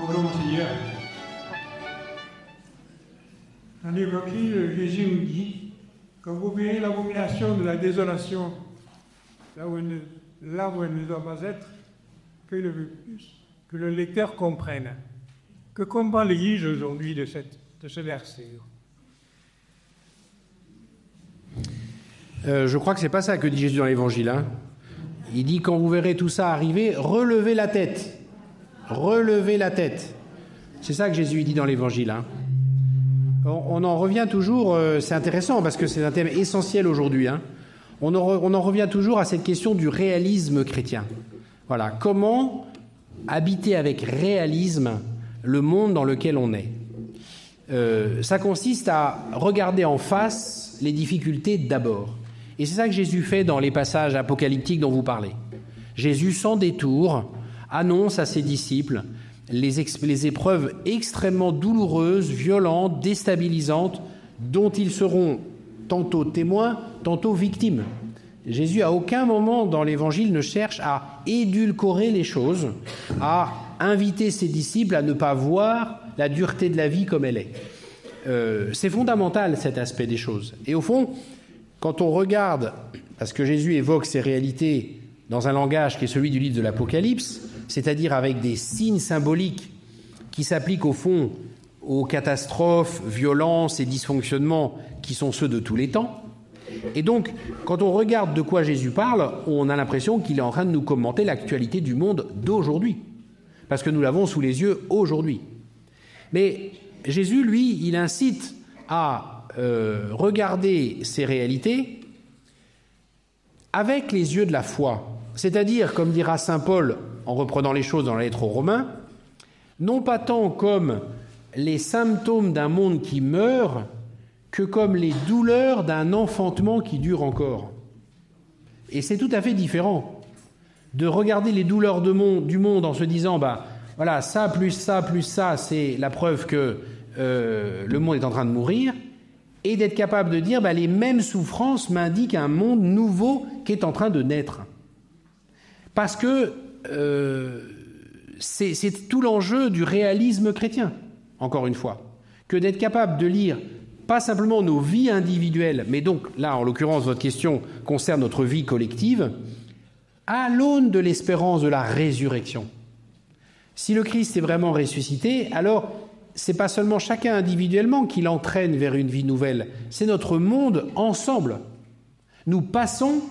Bonjour, Monseigneur. Dans l'Évangile, Jésus nous dit, quand vous verrez l'abomination de la désolation, là où elle ne doit pas être, que le lecteur comprenne. Que comprend l'Église aujourd'hui de ce verset? Je crois que c'est pas ça que dit Jésus dans l'Évangile. Il dit, quand vous verrez tout ça arriver, relevez la tête. Relevez la tête. C'est ça que Jésus dit dans l'Évangile. On en revient toujours, c'est intéressant parce que c'est un thème essentiel aujourd'hui. On en revient toujours à cette question du réalisme chrétien. Voilà, comment habiter avec réalisme le monde dans lequel on est. Ça consiste à regarder en face les difficultés d'abord. Et c'est ça que Jésus fait dans les passages apocalyptiques dont vous parlez. Jésus, sans détour, annonce à ses disciples les épreuves extrêmement douloureuses, violentes, déstabilisantes, dont ils seront tantôt témoins, tantôt victimes. Jésus, à aucun moment dans l'Évangile, ne cherche à édulcorer les choses, à inviter ses disciples à ne pas voir la dureté de la vie comme elle est. C'est fondamental, cet aspect des choses. Et au fond, quand on regarde, parce que Jésus évoque ces réalités dans un langage qui est celui du livre de l'Apocalypse, c'est-à-dire avec des signes symboliques qui s'appliquent au fond aux catastrophes, violences et dysfonctionnements qui sont ceux de tous les temps. Et donc, quand on regarde de quoi Jésus parle, on a l'impression qu'il est en train de nous commenter l'actualité du monde d'aujourd'hui, parce que nous l'avons sous les yeux aujourd'hui. Mais Jésus, lui, il incite à regarder ces réalités avec les yeux de la foi. C'est-à-dire, comme dira saint Paul, en reprenant les choses dans la lettre aux Romains, non pas tant comme les symptômes d'un monde qui meurt, que comme les douleurs d'un enfantement qui dure encore. Et c'est tout à fait différent de regarder les douleurs du monde en se disant, voilà, ça, c'est la preuve que le monde est en train de mourir, et d'être capable de dire, les mêmes souffrances m'indiquent un monde nouveau qui est en train de naître. Parce que c'est tout l'enjeu du réalisme chrétien, encore une fois, que d'être capable de lire pas simplement nos vies individuelles, mais donc, là, en l'occurrence, votre question concerne notre vie collective, à l'aune de l'espérance de la résurrection. Si le Christ est vraiment ressuscité, alors c'est pas seulement chacun individuellement qui l'entraîne vers une vie nouvelle, c'est notre monde ensemble. Nous passons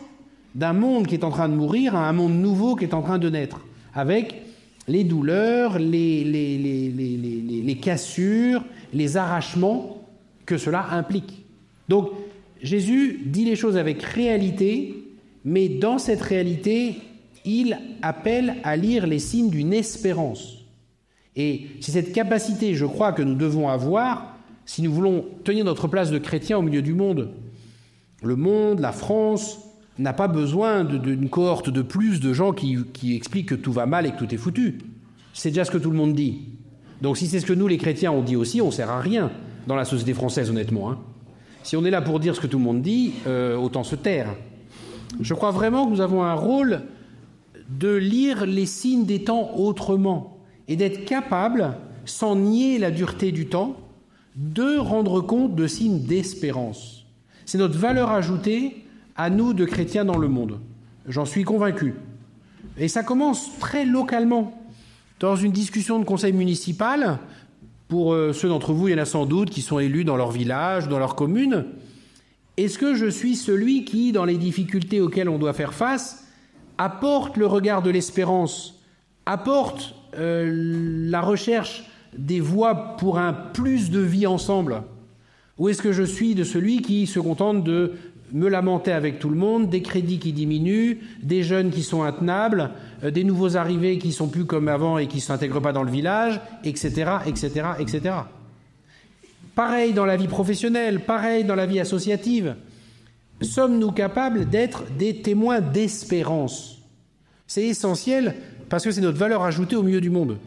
d'un monde qui est en train de mourir à un monde nouveau qui est en train de naître, avec les douleurs, les cassures, les arrachements que cela implique. Donc, Jésus dit les choses avec réalité, mais dans cette réalité, il appelle à lire les signes d'une espérance. Et c'est cette capacité, je crois, que nous devons avoir si nous voulons tenir notre place de chrétien au milieu du monde. Le monde, la France, n'a pas besoin d'une cohorte de plus de gens qui expliquent que tout va mal et que tout est foutu. C'est déjà ce que tout le monde dit. Donc si c'est ce que nous, les chrétiens, on dit aussi, on ne sert à rien dans la société française, honnêtement. Si on est là pour dire ce que tout le monde dit, autant se taire. Je crois vraiment que nous avons un rôle de lire les signes des temps autrement et d'être capable, sans nier la dureté du temps, de rendre compte de signes d'espérance. C'est notre valeur ajoutée à nous de chrétiens dans le monde. J'en suis convaincu. Et ça commence très localement. Dans une discussion de conseil municipal, pour ceux d'entre vous, il y en a sans doute qui sont élus dans leur village, dans leur commune, est-ce que je suis celui qui, dans les difficultés auxquelles on doit faire face, apporte le regard de l'espérance, apporte la recherche des voies pour un plus de vie ensemble? Ou est-ce que je suis de celui qui se contente de me lamenter avec tout le monde, des crédits qui diminuent, des jeunes qui sont intenables, des nouveaux arrivés qui sont plus comme avant et qui ne s'intègrent pas dans le village, etc., etc., etc. Pareil dans la vie professionnelle, pareil dans la vie associative. Sommes-nous capables d'être des témoins d'espérance? C'est essentiel parce que c'est notre valeur ajoutée au milieu du monde.